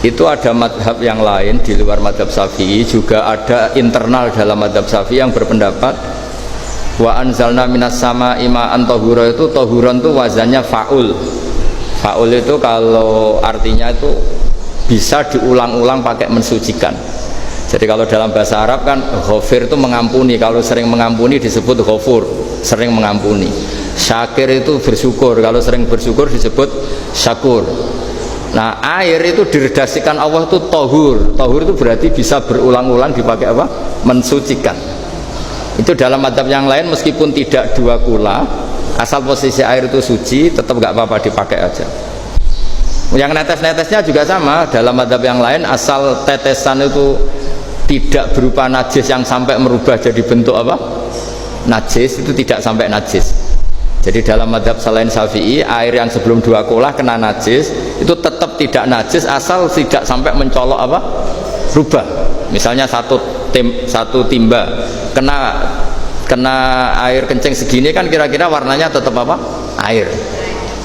Itu ada madhab yang lain di luar madhab Syafi'i, juga ada internal dalam madhab Syafi'i yang berpendapat wa anzalna minas sama'i ma'an tahura, itu tahuran itu wazannya fa'ul. Fa'ul itu kalau artinya itu bisa diulang-ulang pakai mensucikan. Jadi kalau dalam bahasa Arab kan ghafir itu mengampuni, kalau sering mengampuni disebut ghafur, sering mengampuni. Syakir itu bersyukur, kalau sering bersyukur disebut syakur. Nah, air itu diredaksikan Allah itu tohur. Tohur itu berarti bisa berulang-ulang dipakai apa? Mensucikan. Itu dalam madhab yang lain meskipun tidak dua kula, asal posisi air itu suci, tetap nggak apa-apa dipakai aja. Yang netes-netesnya juga sama, dalam madhab yang lain asal tetesan itu tidak berupa najis yang sampai merubah jadi bentuk apa? Najis, itu tidak sampai najis. Jadi dalam madhab selain Syafi'i, air yang sebelum dua kula kena najis itu tetap tidak najis asal tidak sampai mencolok apa? Rubah. Misalnya satu timba kena air kencing segini kan kira-kira warnanya tetap apa? Air.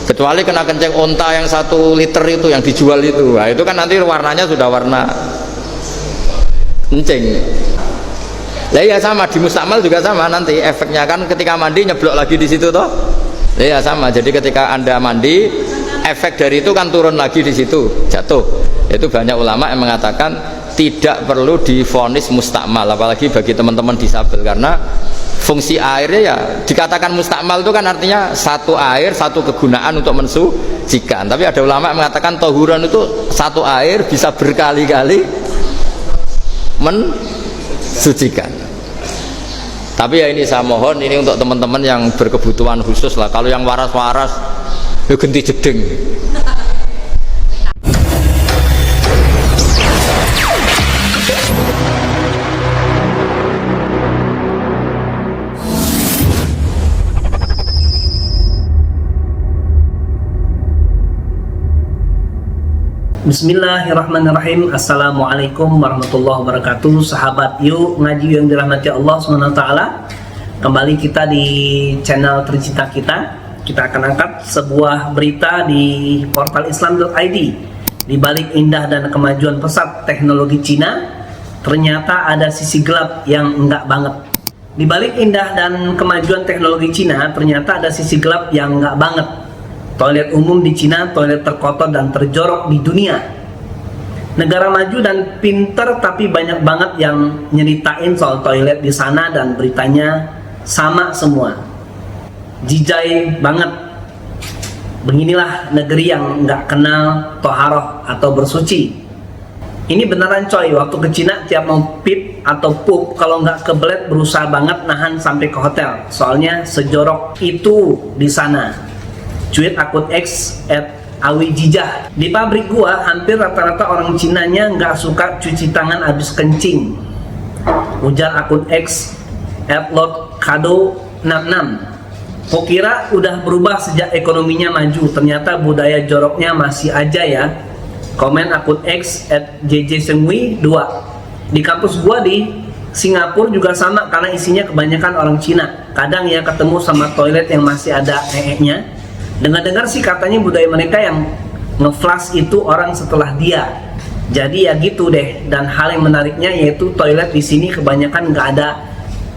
Kecuali kena kencing onta yang 1 liter itu yang dijual itu, nah, itu kan nanti warnanya sudah warna kencing. Lah ya sama di mustakmal juga sama, nanti efeknya kan ketika mandi nyeblok lagi di situ toh. Ya sama. Jadi ketika Anda mandi, efek dari itu kan turun lagi di situ, jatuh. Itu banyak ulama yang mengatakan tidak perlu divonis mustakmal, apalagi bagi teman-teman disabel, karena fungsi airnya ya dikatakan mustakmal itu kan artinya satu air, satu kegunaan untuk mensucikan. Tapi ada ulama yang mengatakan tohuran itu satu air bisa berkali-kali mensucikan. Tapi ya ini saya mohon, ini untuk teman-teman yang berkebutuhan khusus lah. Kalau yang waras-waras ya ganti jeding. Bismillahirrahmanirrahim. Assalamualaikum warahmatullahi wabarakatuh. Sahabat yuk ngaji yang dirahmati Allah SWT. Kembali kita di channel Tercinta kita. Kita akan angkat sebuah berita di portal islam.id. Di balik indah dan kemajuan pesat teknologi Cina, ternyata ada sisi gelap yang enggak banget. Di balik indah dan kemajuan teknologi Cina, ternyata ada sisi gelap yang enggak banget. Toilet umum di Cina, toilet terkotor dan terjorok di dunia. Negara maju dan pinter, tapi banyak banget yang nyeritain soal toilet di sana dan beritanya sama semua. Jijai banget. Beginilah negeri yang nggak kenal toharoh atau bersuci. Ini beneran coy, waktu ke Cina tiap mau pip atau pup, kalau nggak kebelet berusaha banget nahan sampai ke hotel. Soalnya sejorok itu di sana. Cuit akun X @awijijah. Di pabrik gua hampir rata-rata orang Cinanya nggak suka cuci tangan habis kencing. Ujar akun X @lotkado66. Kukira udah berubah sejak ekonominya maju, ternyata budaya joroknya masih aja ya. Komen akun X @jjsengwi2. Di kampus gua di Singapura juga sama, karena isinya kebanyakan orang Cina. Kadang ya ketemu sama toilet yang masih ada nya. Dengar-dengar sih katanya budaya mereka yang ngeflash itu orang setelah dia. Jadi ya gitu deh. Dan hal yang menariknya yaitu toilet di sini kebanyakan nggak ada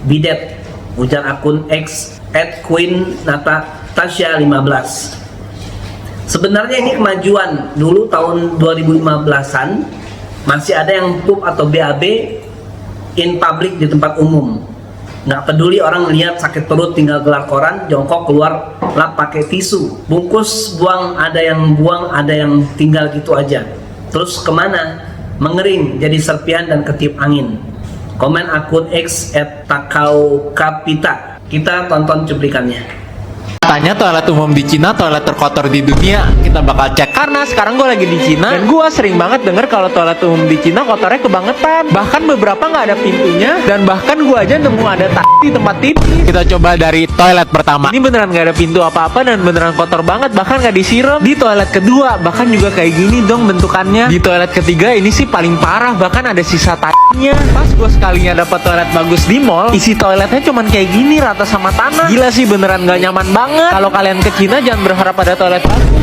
bidet. Ujar akun X @queen_natasha15. Sebenarnya ini kemajuan. Dulu tahun 2015-an masih ada yang pup atau BAB in public di tempat umum. Nggak peduli orang lihat sakit perut, tinggal gelar koran, jongkok keluar lap pakai tisu, bungkus buang, ada yang buang, ada yang tinggal gitu aja. Terus kemana? Mengering jadi serpian dan ketiup angin. Komen akun X @takaukapita. Kita tonton cuplikannya. Katanya toilet umum di Cina toilet terkotor di dunia. Kita bakal cek karena sekarang gue lagi di Cina dan gue sering banget denger kalau toilet umum di Cina kotornya kebangetan. Bahkan beberapa nggak ada pintunya dan bahkan gue aja nemu ada di tempat tidur. Kita coba dari toilet pertama. Ini beneran nggak ada pintu apa-apa dan beneran kotor banget, bahkan nggak disiram. Di toilet kedua bahkan juga kayak gini dong bentukannya. Di toilet ketiga ini sih paling parah, bahkan ada sisa nya. Pas gue sekalinya dapat toilet bagus di mall, isi toiletnya cuman kayak gini rata sama tanah. Gila sih, beneran nggak nyaman banget. Kalau kalian ke Cina jangan berharap ada toilet bagus.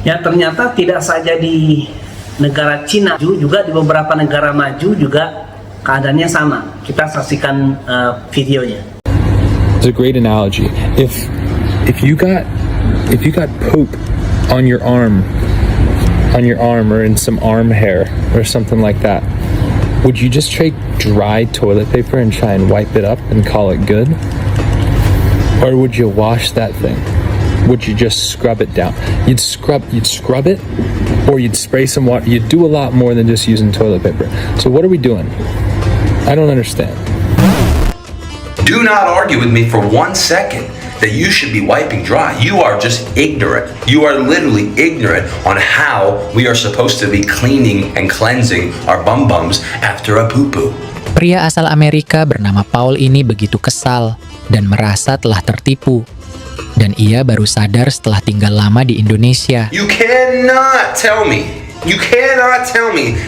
Ya ternyata tidak saja di negara Cina juga di beberapa negara maju juga keadaannya sama. Kita saksikan videonya. It's a great analogy. If you got poop on your arm or in some arm hair or something like that, would you just take dry toilet paper and try and wipe it up and call it good? Or would you wash that thing? Would you just scrub it down? You'd scrub it, or you'd spray some water. You'd do a lot more than just using toilet paper. So what are we doing? I don't understand. Do not argue with me for 1 second that you should be wiping dry. You are just ignorant. You are literally ignorant on how we are supposed to be cleaning and cleansing our bum-bums after a poo-poo. Pria asal Amerika bernama Paul ini begitu kesal dan merasa telah tertipu. Dan ia baru sadar setelah tinggal lama di Indonesia. You cannot tell me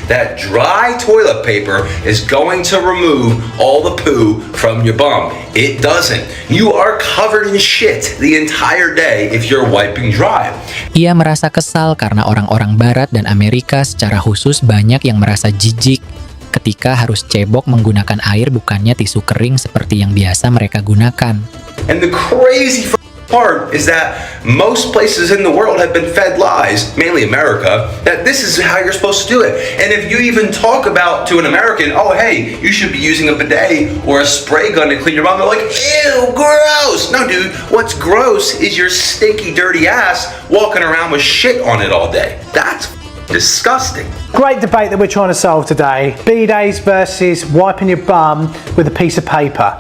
that dry toilet paper is going to remove all the poo from your bum. It doesn't. You are covered in shit the entire day if you're wiping dry. Ia merasa kesal karena orang-orang Barat dan Amerika secara khusus banyak yang merasa jijik ketika harus cebok menggunakan air bukannya tisu kering seperti yang biasa mereka gunakan. And the crazy part is that most places in the world have been fed lies, mainly America, that this is how you're supposed to do it. And if you even talk about to an American, oh hey, you should be using a bidet or a spray gun to clean your bum, they're like, ew, gross. No dude, what's gross is your stinky, dirty ass walking around with shit on it all day. That's disgusting. Great debate that we're trying to solve today. Bidets versus wiping your bum with a piece of paper.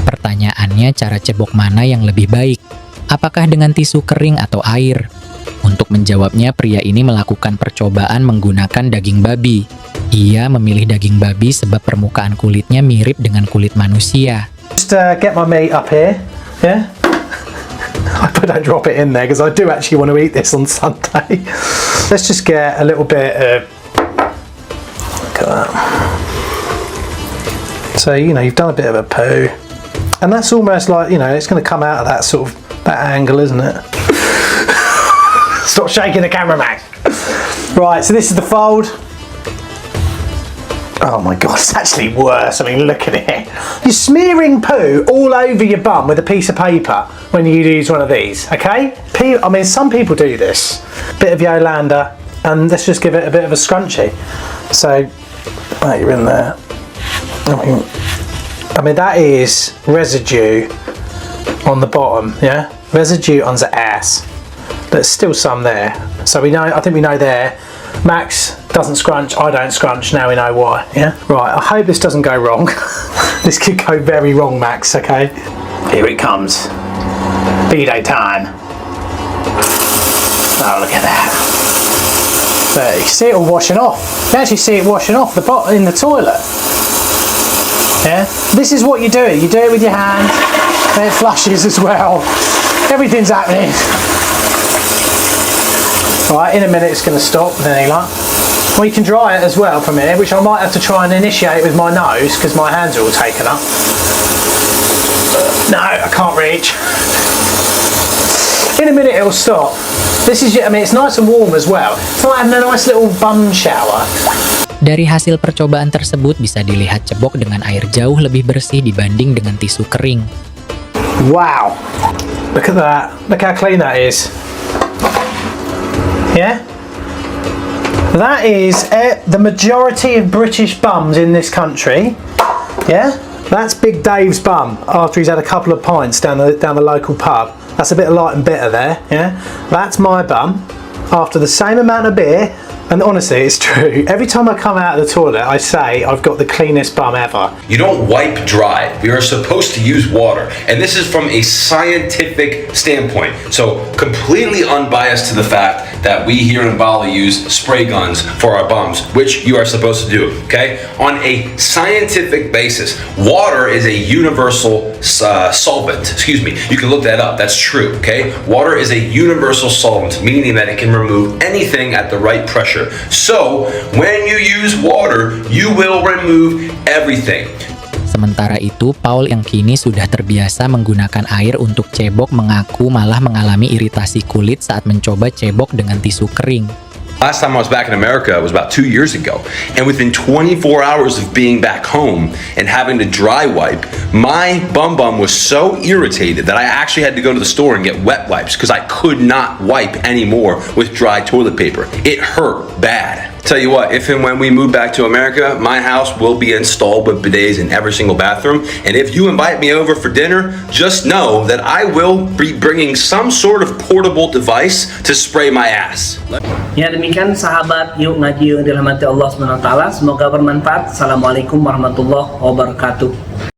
Pertanyaannya, cara cebok mana yang lebih baik? Apakah dengan tisu kering atau air? Untuk menjawabnya, pria ini melakukan percobaan menggunakan daging babi. Ia memilih daging babi sebab permukaan kulitnya mirip dengan kulit manusia. Just get my meat up here, yeah? I don't drop it in there because I do actually want to eat this on Sunday. Let's just get a little bit of... Look at that. So, you know, you've done a bit of a poo. And that's almost like, you know, it's going to come out of that sort of, that angle, isn't it? Stop shaking the camera, Max. Right, so this is the fold. Oh my God, it's actually worse. I mean, look at it. You're smearing poo all over your bum with a piece of paper when you use one of these, okay? I mean, some people do this. Bit of Yolanda, and let's just give it a bit of a scrunchie. So, right, you're in there. I mean, that is residue on the bottom, yeah? Residue on the ass. There's still some there. So I think we know there. Max doesn't scrunch, I don't scrunch, now we know why, yeah? Right, I hope this doesn't go wrong. This could go very wrong, Max, okay? Here it comes. Bidet time. Oh, look at that. There, you can see it all washing off. You can actually see it washing off the bottom in the toilet. Yeah, this is what you do. You do it with your hand, and it flushes as well. Everything's happening. Right, in a minute it's going to stop. Then you like. Well, you can dry it as well for a minute, which I might have to try and initiate with my nose because my hands are all taken up. No, I can't reach. In a minute it'll stop. This is, I mean, it's nice and warm as well. It's like having a nice little bum shower. Dari hasil percobaan tersebut bisa dilihat cebok dengan air jauh lebih bersih dibanding dengan tisu kering. Wow, look at that. Look how clean that is. Yeah? That is the majority of British bums in this country. Yeah? That's Big Dave's bum after he's had a couple of pints down the local pub. That's a bit of light and bitter there, yeah? That's my bum after the same amount of beer. And honestly, it's true. Every time I come out of the toilet, I say I've got the cleanest bum ever. You don't wipe dry. We are supposed to use water. And this is from a scientific standpoint. So completely unbiased to the fact that we here in Bali use spray guns for our bums, which you are supposed to do, okay? On a scientific basis, water is a universal solvent. Excuse me. You can look that up. That's true, okay? Water is a universal solvent, meaning that it can remove anything at the right pressure. So, when you use water, you will remove everything. Sementara itu, Paul yang kini sudah terbiasa menggunakan air untuk cebok mengaku malah mengalami iritasi kulit saat mencoba cebok dengan tisu kering. Last time I was back in America was about 2 years ago, and within 24 hours of being back home and having to dry wipe, my bum was so irritated that I actually had to go to the store and get wet wipes because I could not wipe anymore with dry toilet paper. It hurt bad. Tell you what, if and when we move back to America, my house will be installed with bidets in every single bathroom. And if you invite me over for dinner, just know that I will be bringing some sort of portable device to spray my ass. Ya, demikian sahabat Yuk Ngaji yang dirahmati Allah SWT. Semoga bermanfaat. Assalamualaikum warahmatullahi wabarakatuh.